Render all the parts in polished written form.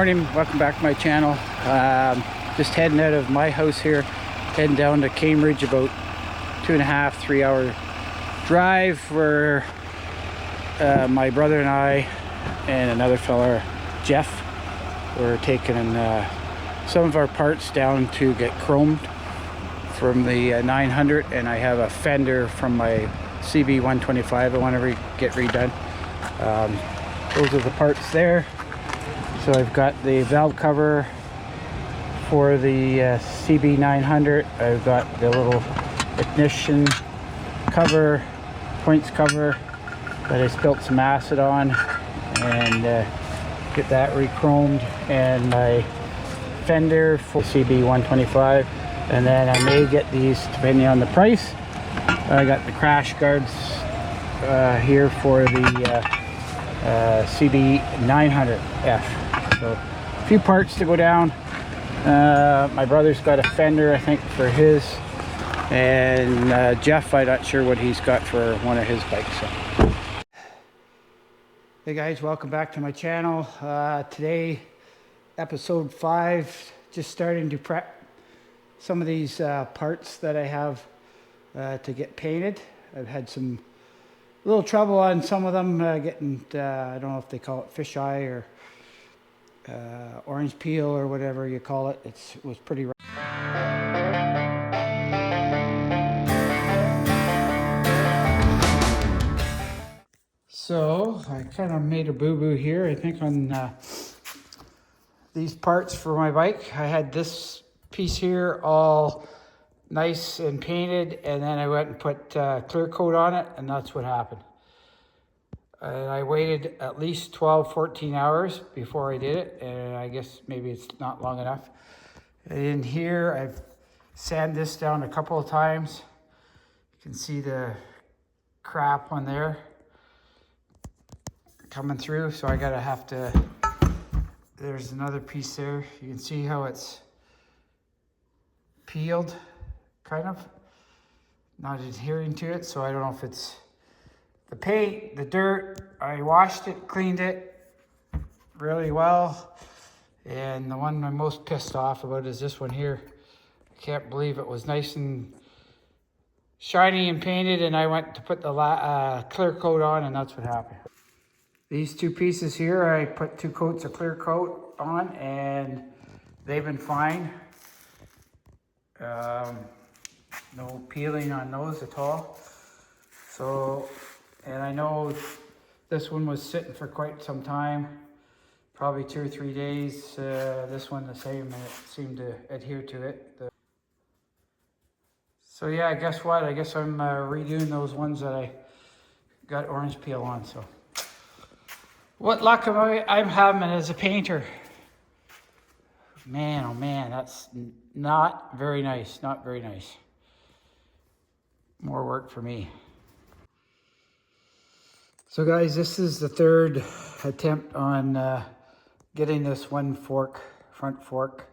morning, welcome back to my channel. Just heading out of my house here, heading down to Cambridge, about 2.5 to 3 hour drive, where my brother and I and another fella, Jeff, were taking some of our parts down to get chromed from the 900, and I have a fender from my CB900F I want to get redone. Those are the parts there. So I've got the valve cover for the CB900. I've got the little ignition cover, points cover that I spilt some acid on, and get that re-chromed, and my fender for CB900F, and then I may get these depending on the price. I got the crash guards here for the CB900F. So a few parts to go down. My brother's got a fender, I think, for his, and Jeff, I'm not sure what he's got for one of his bikes. So. Hey guys, welcome back to my channel. Today, episode 5, just starting to prep some of these parts that I have to get painted. I've had some little trouble on some of them getting, I don't know if they call it fisheye or orange peel or whatever you call it. It was pretty rough. So I kind of made a boo-boo here, I think, on these parts for my bike. I had this piece here all nice and painted, and then I went and put clear coat on it, and that's what happened. And I waited at least 12-14 hours before I did it, and I guess maybe it's not long enough. In here, I've sanded this down a couple of times. You can see the crap on there coming through, so I have to, there's another piece there. You can see how it's peeled, kind of, not adhering to it, so I don't know if it's the paint, the dirt. I washed it, cleaned it really well, and the one I'm most pissed off about is this one here. I can't believe it was nice and shiny and painted, and I went to put the clear coat on, and that's what happened. These two pieces here, I put 2 coats of clear coat on, and they've been fine. No peeling on those at all. So, and I know this one was sitting for quite some time, probably 2 or 3 days. This one the same, and it seemed to adhere to it. So yeah, guess what? I guess I'm redoing those ones that I got orange peel on. So what luck am I'm having as a painter. Man, oh man, that's not very nice, not very nice. More work for me. So guys, this is the 3rd attempt on getting this one fork, front fork,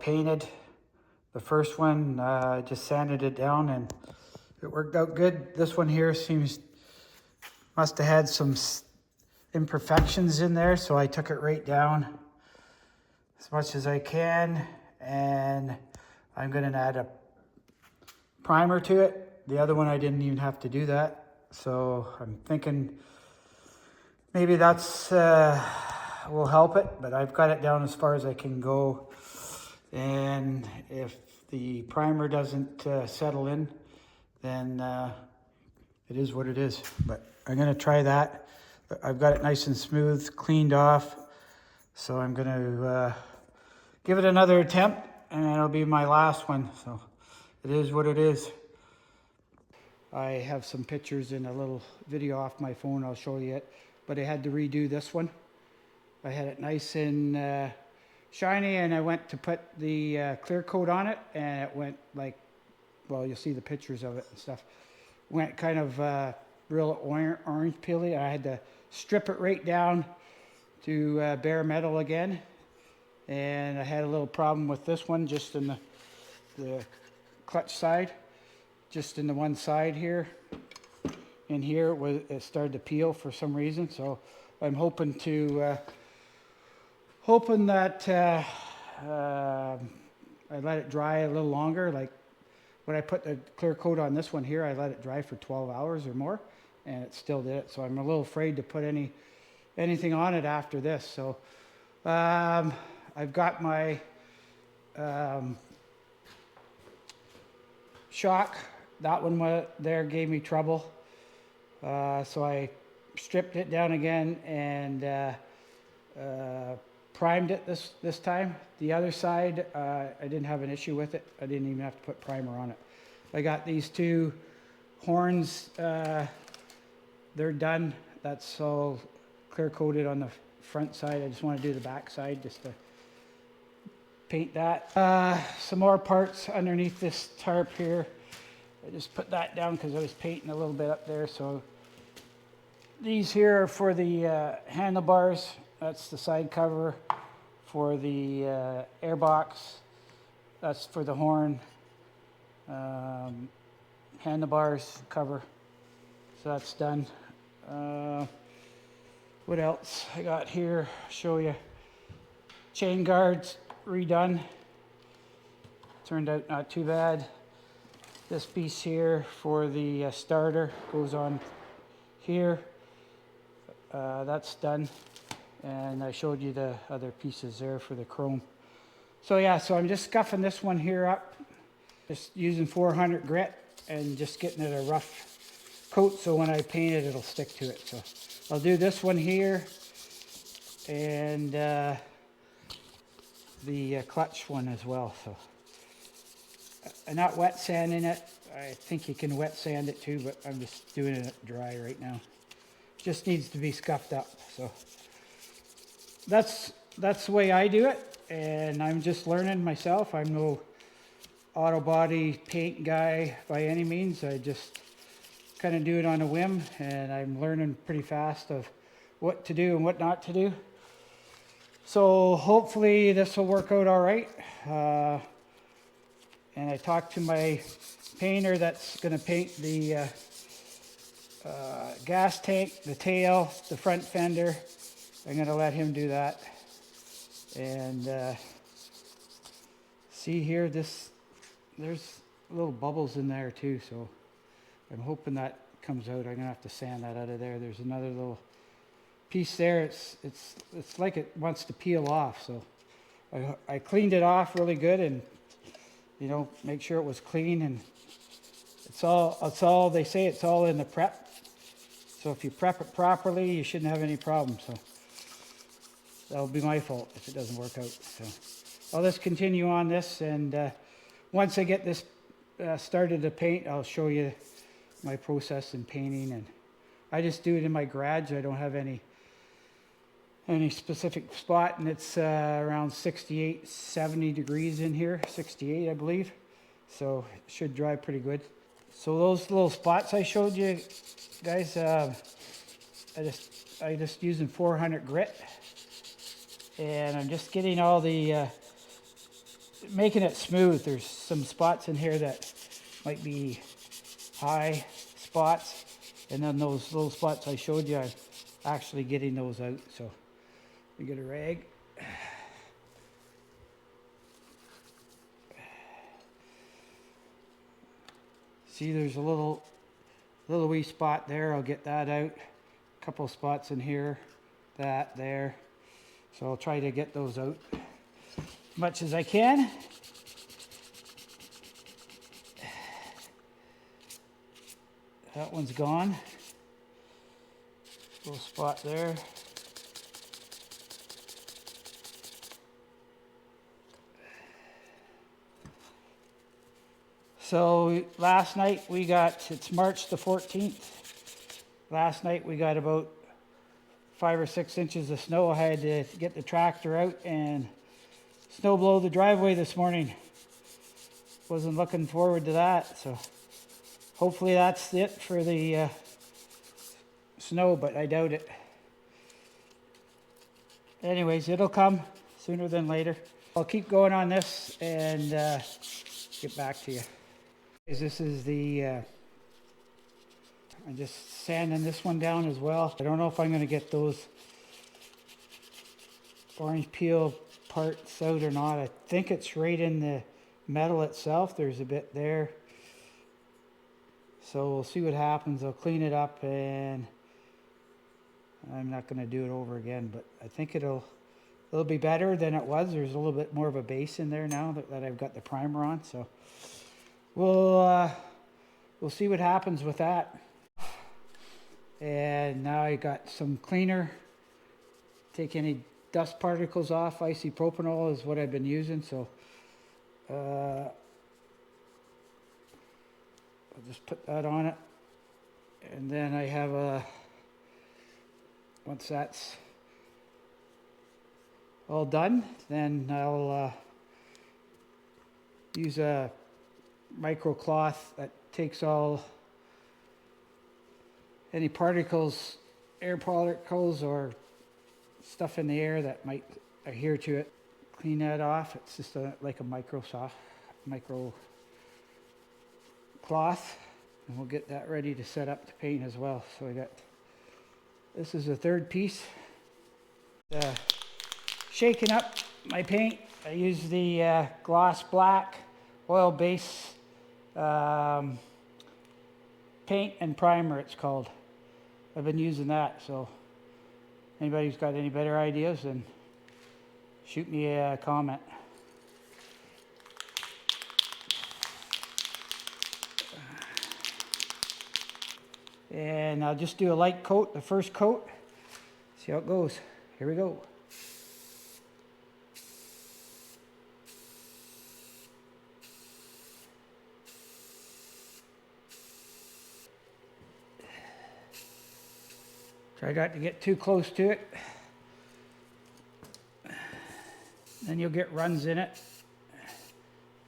painted. The first one, I just sanded it down and it worked out good. This one here must have had some imperfections in there, so I took it right down as much as I can, and I'm going to add a primer to it. The other one I didn't even have to do that. So I'm thinking maybe that's will help it, but I've got it down as far as I can go. And if the primer doesn't settle in, then it is what it is. But I'm going to try that. I've got it nice and smooth, cleaned off. So I'm going to give it another attempt, and it'll be my last one. So it is what it is. I have some pictures in a little video off my phone. I'll show you it. But I had to redo this one. I had it nice and shiny, and I went to put the clear coat on it, and it went like, well, you'll see the pictures of it and stuff. Went kind of real orange peely. I had to strip it right down to bare metal again. And I had a little problem with this one, just in the clutch side. Just in the one side here. In here, it started to peel for some reason. So I'm hoping to hoping that I let it dry a little longer. Like when I put the clear coat on this one here, I let it dry for 12 hours or more, and it still did it. So I'm a little afraid to put anything on it after this. So I've got my shock. That one there gave me trouble. So I stripped it down again and primed it this time. The other side, I didn't have an issue with it. I didn't even have to put primer on it. I got these two horns, they're done. That's all clear coated on the front side. I just want to do the back side just to paint that. Some more parts underneath this tarp here. I just put that down because I was painting a little bit up there. So these here are for the handlebars. That's the side cover. For the airbox, that's for the horn. Handlebars cover. So that's done. What else I got here? Show you. Chain guards redone. Turned out not too bad. This piece here for the starter goes on here. That's done. And I showed you the other pieces there for the chrome. So yeah, so I'm just scuffing this one here up. Just using 400 grit and just getting it a rough coat so when I paint it, it'll stick to it. So I'll do this one here and the clutch one as well. So I'm not wet sanding it. I think you can wet sand it too, but I'm just doing it dry right now. Just needs to be scuffed up. So that's the way I do it, and I'm just learning myself. I'm no auto body paint guy by any means. I just kind of do it on a whim, and I'm learning pretty fast of what to do and what not to do. So hopefully this will work out all right. And I talked to my painter that's going to paint the gas tank, the tail, the front fender. I'm going to let him do that. And see here, there's little bubbles in there too, so I'm hoping that comes out. I'm going to have to sand that out of there. There's another little piece there. It's like it wants to peel off, so I cleaned it off really good and, you know, make sure it was clean, and it's all they say, it's all in the prep. So if you prep it properly, you shouldn't have any problems. So that'll be my fault if it doesn't work out. So I'll just continue on this, and once I get this started to paint, I'll show you my process in painting. And I just do it in my garage. I don't have any specific spot, and it's around 68, 70 degrees in here, 68 I believe. So it should dry pretty good. So those little spots I showed you guys, I just using 400 grit, and I'm just getting all the making it smooth. There's some spots in here that might be high spots, and then those little spots I showed you, I'm actually getting those out. So we get a rag. See, there's a little wee spot there. I'll get that out. A couple spots in here, that there. So I'll try to get those out as much as I can. That one's gone. Little spot there. So last night we got, it's March the 14th. Last night we got about 5 or 6 inches of snow. I had to get the tractor out and snow blow the driveway this morning. Wasn't looking forward to that. So hopefully that's it for the snow, but I doubt it. Anyways, it'll come sooner than later. I'll keep going on this and get back to you. This is the, I'm just sanding this one down as well. I don't know if I'm going to get those orange peel parts out or not. I think it's right in the metal itself. There's a bit there. So we'll see what happens. I'll clean it up, and I'm not going to do it over again, but I think it'll be better than it was. There's a little bit more of a base in there now that I've got the primer on. So we'll see what happens with that. And now I got some cleaner. Take any dust particles off. Isopropanol is what I've been using. So I'll just put that on it. And then I have once that's all done, then I'll use a micro cloth that takes any particles, air particles or stuff in the air that might adhere to it. Clean that off. It's just like a micro cloth, and we'll get that ready to set up to paint as well. So this is the third piece. Shaking up my paint, I use the gloss black oil base paint and primer, it's called. I've been using that, so anybody who's got any better ideas, then shoot me a comment. And I'll just do a light coat, the first coat. See how it goes. Here we go. Try not to get too close to it. Then you'll get runs in it.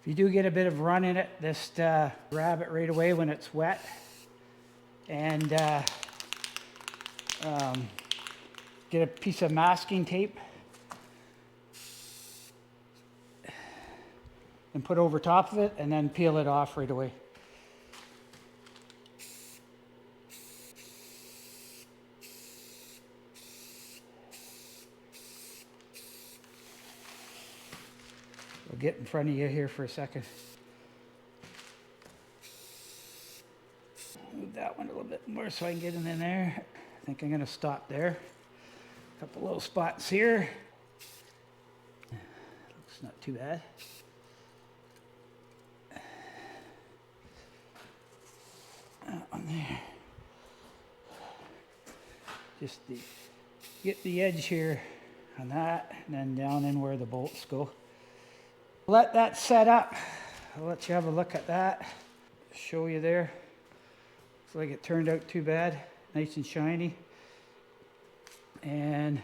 If you do get a bit of run in it, just grab it right away when it's wet. And get a piece of masking tape and put over top of it, and then peel it off right away. I'll get in front of you here for a second. Move that one a little bit more so I can get in there. I think I'm going to stop there. A couple little spots here. Looks not too bad. That one there. Just get the edge here on that, and then down in where the bolts go. Let that set up. I'll let you have a look at that. Show you there. Looks like it turned out too bad. Nice and shiny. And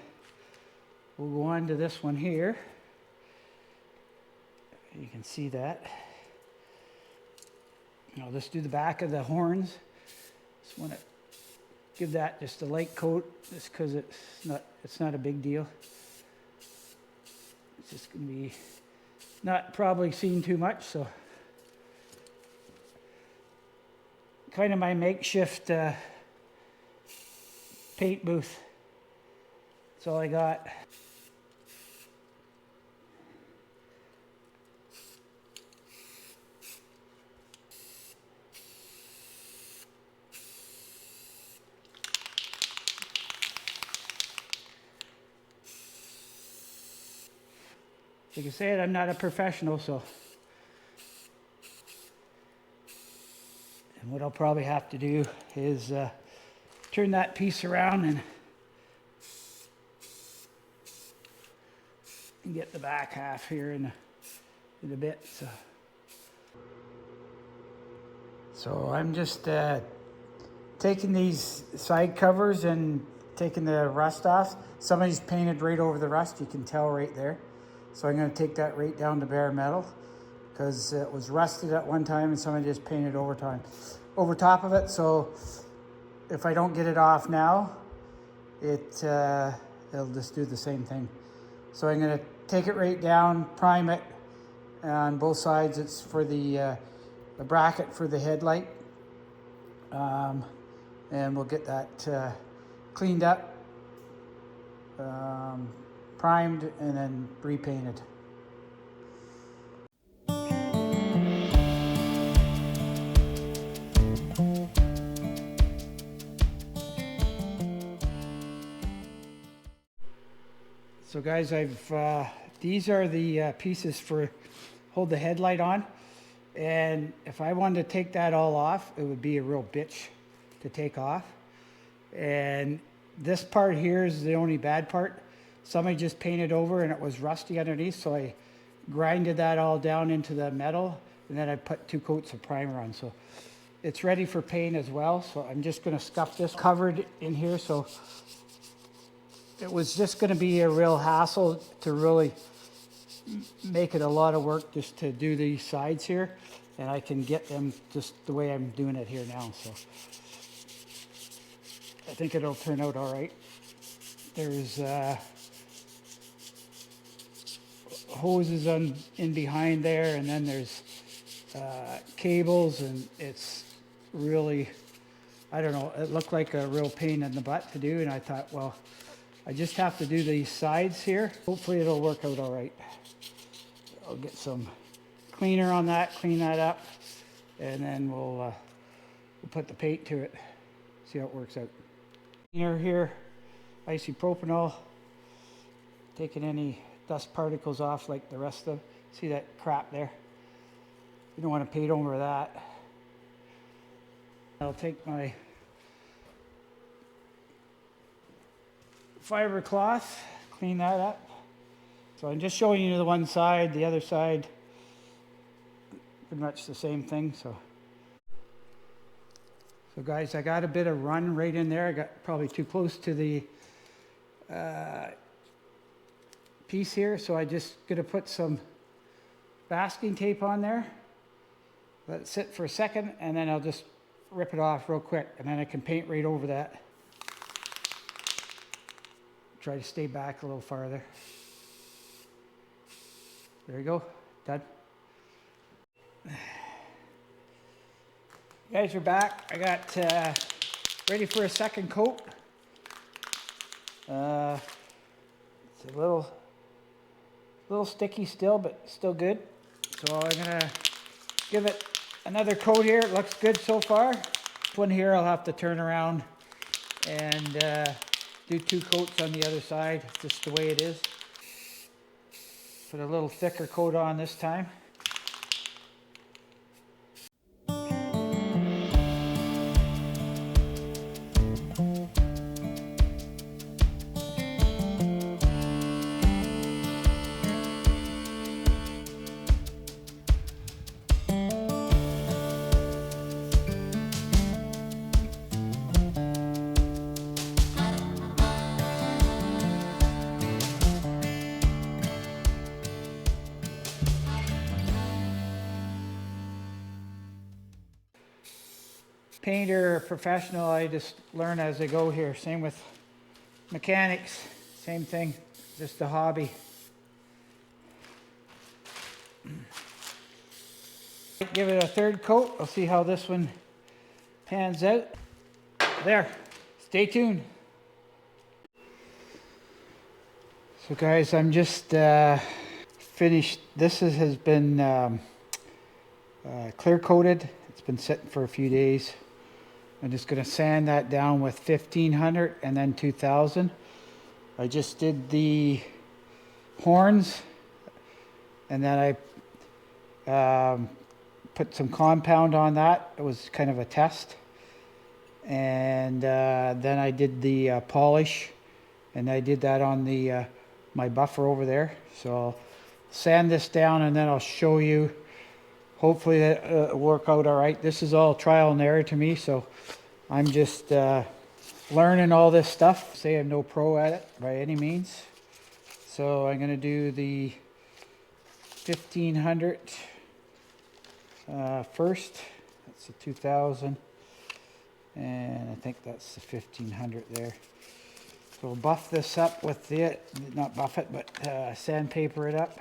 we'll go on to this one here. You can see that. I'll just do the back of the horns. Just want to give that just a light coat, just because it's not a big deal. It's just going to be not probably seen too much, so kind of my makeshift paint booth. That's all I got. Like I said, I'm not a professional, so. And what I'll probably have to do is turn that piece around and get the back half here in a bit. So I'm just taking these side covers and taking the rust off. Somebody's painted right over the rust, you can tell right there. So I'm going to take that right down to bare metal, because it was rusted at one time and somebody just painted over top of it. So if I don't get it off now, it'll just do the same thing. So I'm going to take it right down, prime it on both sides. It's for the bracket for the headlight, and we'll get that cleaned up, primed and then repainted. So guys, these are the pieces for hold the headlight on, and if I wanted to take that all off, it would be a real bitch to take off. And this part here is the only bad part. Somebody just painted over and it was rusty underneath, so I grinded that all down into the metal, and then I put 2 coats of primer on. So it's ready for paint as well. So I'm just going to scuff this covered in here. So it was just going to be a real hassle to really make it a lot of work just to do these sides here, and I can get them just the way I'm doing it here now. So I think it'll turn out all right. There's hoses in behind there, and then there's cables, and it's really, I don't know, it looked like a real pain in the butt to do, and I thought, well, I just have to do these sides here. Hopefully it'll work out all right. I'll get some cleaner on that, clean that up, and then we'll put the paint to it, see how it works out. Cleaner here, isopropanol, taking any dust particles off like the rest of, see that crap there? You don't want to paint over that. I'll take my fiber cloth, clean that up. So I'm just showing you the one side, the other side, pretty much the same thing. So guys, I got a bit of run right in there. I got probably too close to the piece here, so I just gonna put some masking tape on there, let it sit for a second, and then I'll just rip it off real quick, and then I can paint right over that. Try to stay back a little farther. There you go, done. You guys are back. I got ready for a second coat. It's a little sticky still, but still good. So I'm gonna give it another coat here. It looks good so far. This one here I'll have to turn around and do 2 coats on the other side, just the way it is. Put a little thicker coat on this time. Painter or professional, I just learn as I go here. Same with mechanics, same thing, just a hobby. Give it a 3rd coat. I'll see how this one pans out. There, stay tuned. So guys, I'm just finished. This has been clear coated. It's been sitting for a few days. I'm just going to sand that down with 1500 and then 2000. I just did the horns, and then I put some compound on that. It was kind of a test. And then I did the polish, and I did that on the my buffer over there. So I'll sand this down, and then I'll show you. Hopefully that will work out all right. This is all trial and error to me, so I'm just learning all this stuff. Say I'm no pro at it by any means. So I'm going to do the 1500 first. That's the 2000, and I think that's the 1500 there. So we'll buff this up with the, not buff it, but sandpaper it up.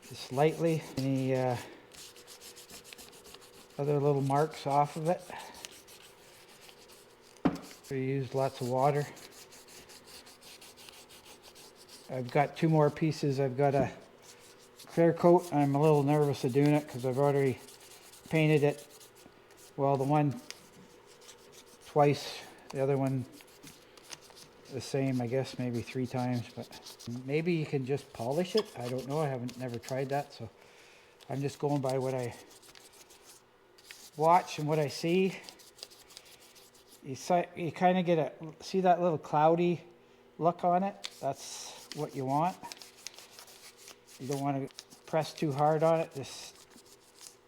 Just lightly. Any other little marks off of it. We used lots of water. I've got 2 more pieces. I've got a clear coat. I'm a little nervous of doing it because I've already painted it. Well, the one twice, the other one the same, I guess, maybe 3 times, but maybe you can just polish it. I don't know. I haven't never tried that, so I'm just going by what I watch and what I see. You kind of get see that little cloudy look on it. That's what you want. You don't want to press too hard on it. Just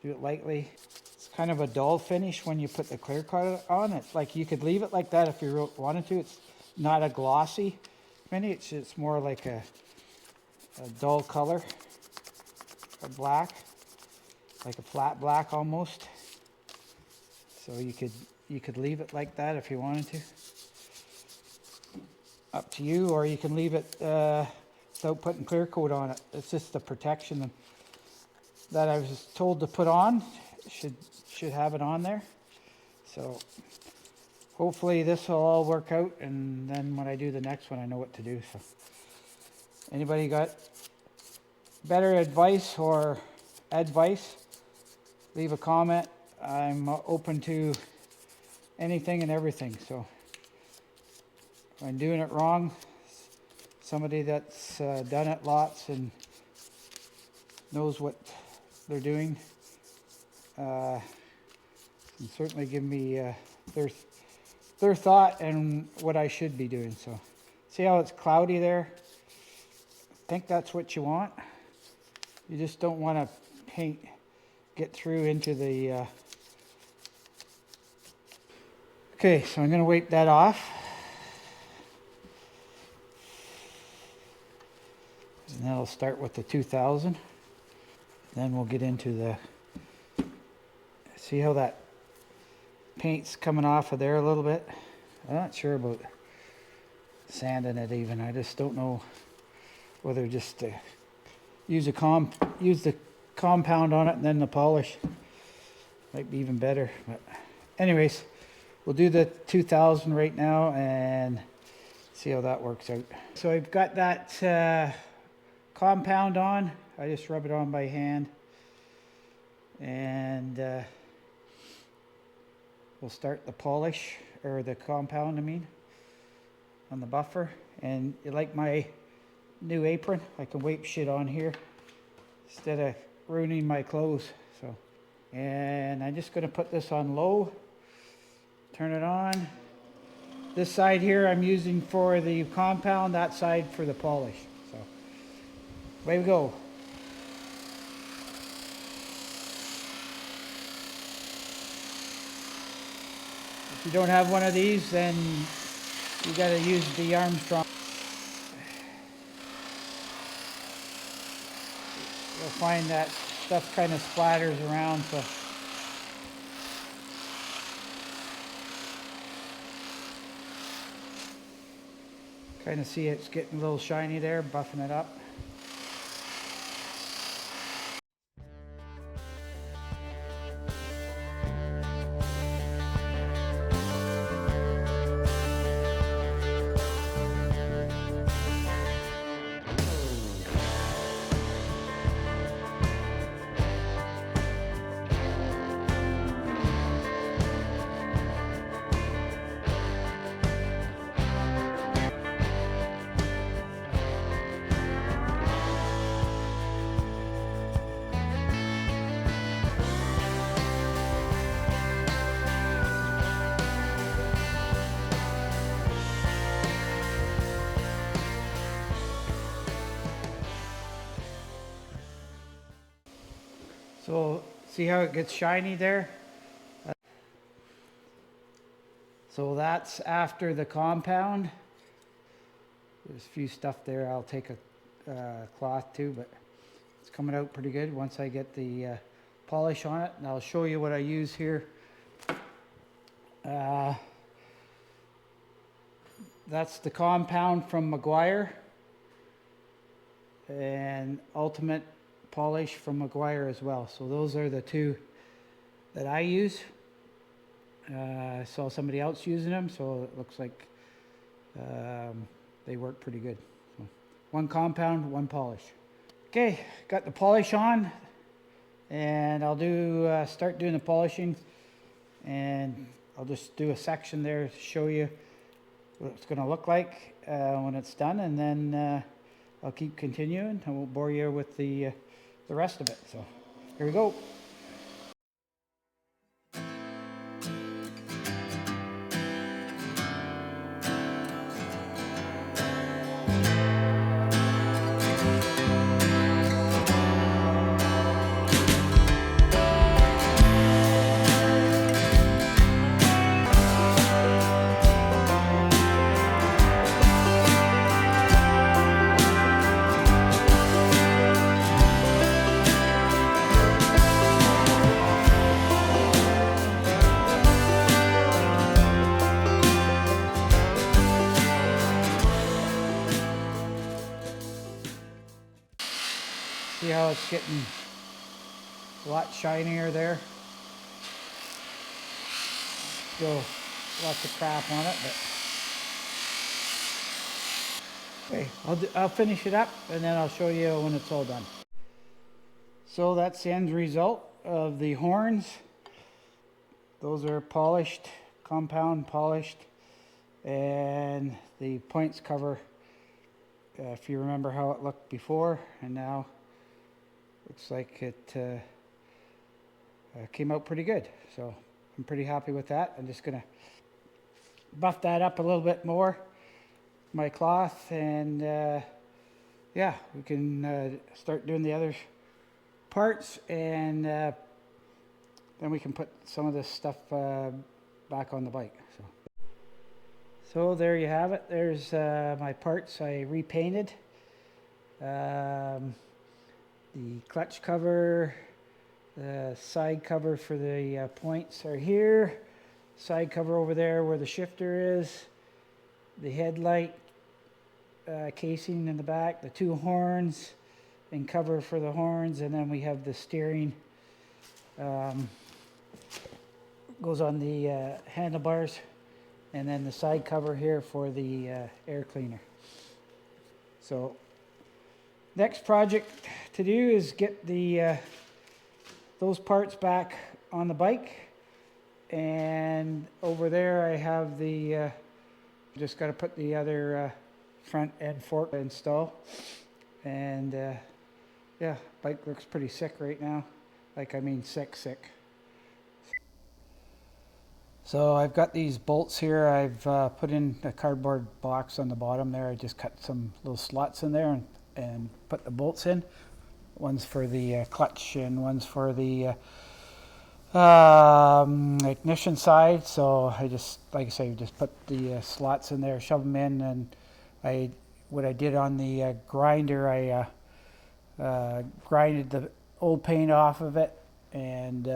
do it lightly. It's kind of a dull finish when you put the clear coat on. It's like you could leave it like that if you wanted to. It's not a glossy finish. It's more like a dull color, a black, like a flat black almost. So you could leave it like that if you wanted to. Up to you, or you can leave it without putting clear coat on it. It's just the protection that I was told to put on. Should have it on there. So hopefully this will all work out, and then when I do the next one I know what to do. So anybody got better advice or advice, leave a comment. I'm open to anything and everything. So if I'm doing it wrong, somebody that's done it lots and knows what they're doing can certainly give me their thought and what I should be doing. So see how it's cloudy there? I think that's what you want. You just don't want to paint get through into the okay, so I'm going to wipe that off. And then I'll start with the 2000. Then we'll get into the, see how that paint's coming off of there a little bit. I'm not sure about sanding it even. I just don't know whether just to use the compound on it and then the polish might be even better. But anyways, we'll do the 2000 right now and see how that works out. So I've got that compound on. I just rub it on by hand, and we'll start the polish, or the compound I mean, on the buffer. And you like my new apron, I can wipe shit on here instead of ruining my clothes. So, and I'm just going to put this on low, turn it on. This side here I'm using for the compound, that side for the polish. So away we go. If you don't have one of these, then you got to use the Armstrong. You'll find that stuff kind of splatters around, so kind of see it's getting a little shiny there, buffing it up. So see how it gets shiny there? So that's after the compound. There's a few stuff there. I'll take a cloth too, but it's coming out pretty good once I get the polish on it. And I'll show you what I use here. That's the compound from Maguire, and Ultimate polish from Maguire as well. So those are the two that I use. I saw somebody else using them, so it looks like they work pretty good. So one compound, one polish. Okay, got the polish on, and I'll start doing the polishing, and I'll just do a section there to show you what it's going to look like when it's done, and then I'll keep continuing. I won't bore you with the rest of it. So here we go. See how it's getting a lot shinier there? Still lots of crap on it, but okay, I'll finish it up and then I'll show you when it's all done. So that's the end result of the horns. Those are polished, compound polished, and the points cover, if you remember how it looked before, and now looks like it came out pretty good. So I'm pretty happy with that. I'm just gonna buff that up a little bit more, my cloth, and yeah, we can start doing the other parts, and then we can put some of this stuff back on the bike. So there you have it. There's my parts I repainted. The clutch cover, the side cover for the points are here. Side cover over there where the shifter is. The headlight casing in the back, the two horns and cover for the horns, and then we have the steering. Goes on the handlebars, and then the side cover here for the air cleaner. So next project to do is get those parts back on the bike, and over there I have just got to put the other front end fork install, and yeah, bike looks pretty sick right now. Like, I mean sick. So I've got these bolts here. I've put in a cardboard box on the bottom there. I just cut some little slots in there and put the bolts in. One's for the clutch and one's for the ignition side. So I just, like I say, just put the slots in there, shove them in, and what I did on the grinder, I grinded the old paint off of it and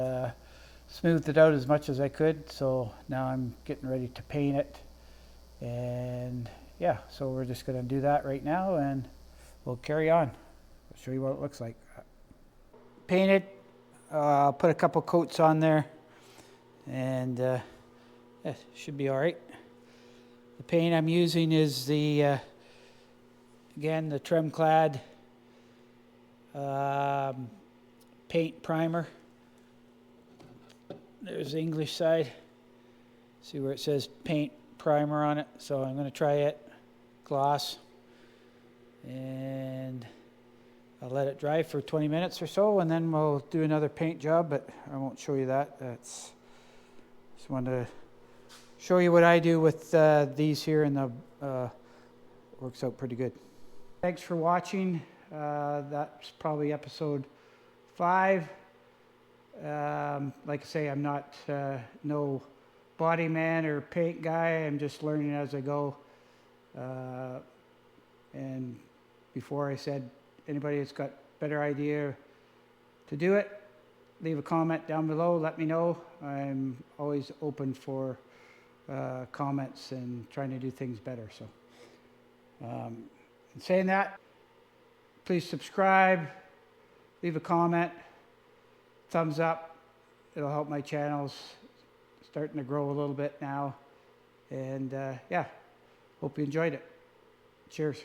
smoothed it out as much as I could. So now I'm getting ready to paint it, and yeah, so we're just going to do that right now, and we'll carry on. I'll show you what it looks like. Painted. I'll put a couple coats on there, and yeah, should be all right. The paint I'm using is the again, the Trim Clad paint primer. There's the English side. See where it says paint primer on it. So I'm going to try it. Gloss. And I'll let it dry for 20 minutes or so, and then we'll do another paint job, but I won't show you that. Just wanted to show you what I do with these here, and works out pretty good. Thanks for watching. That's probably episode 5. Like I say, I'm not no body man or paint guy. I'm just learning as I go. And before I said, anybody that's got better idea to do it, leave a comment down below. Let me know. I'm always open for comments and trying to do things better. So, in saying that, please subscribe, leave a comment, thumbs up. It'll help my channels starting to grow a little bit now. And yeah, hope you enjoyed it. Cheers.